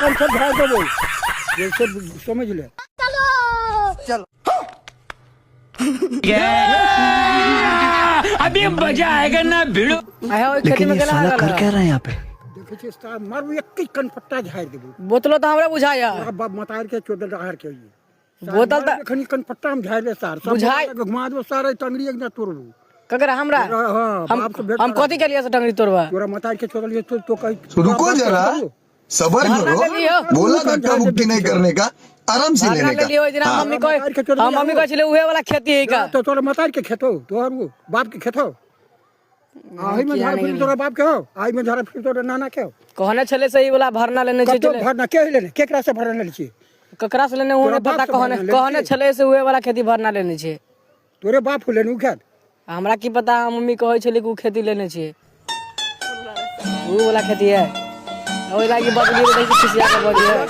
अपन सब झाड़ देबो ये सब समझ ले। चलो अभी मजा आएगा ना भिड़ो। लेकिन ये साला कर क्या रहा है यहाँ पे? देखे छी स्टार मारू एक ही कनपट्टा झाड़ देबो। बोतलो तो हमरा बुझाया बाप मतार के चोदल रहार के बोतल त खनी कनपट्टा हम झाड़ ले सार सब बुझाई घुमा दो सारे टंगड़ी एक ना तोड़बो ककरा हमरा हां बाप से हम कथि के लिए से टंगड़ी तोड़वा तोरा मतार के चोदल ये तो कहीं रुको जरा सबर करो बोला धक्का मुक्की नहीं करने का आराम से लेने का। मम्मी को चले उहे वाला खेती है का तो तोरा मतार के खेतो तोहर वो बाप के खेतो आई में झाड़ फिर तोरा बाप के हो आई में झाड़ फिर तोरा नाना के हो कहने चले सही वाला भरना लेने कतो भरना के लेने केकरा से भरना ले छी ककरा से लेने ओने पता कहने चले से उहे वाला खेती भरना लेने छे तोरे बाप लेने उ खेत हमरा की पता मम्मी कहै छले कि उ खेती लेने छे उ वाला खेती है ओइ लागी बदली रे देखि खिसिया के बड़ी है।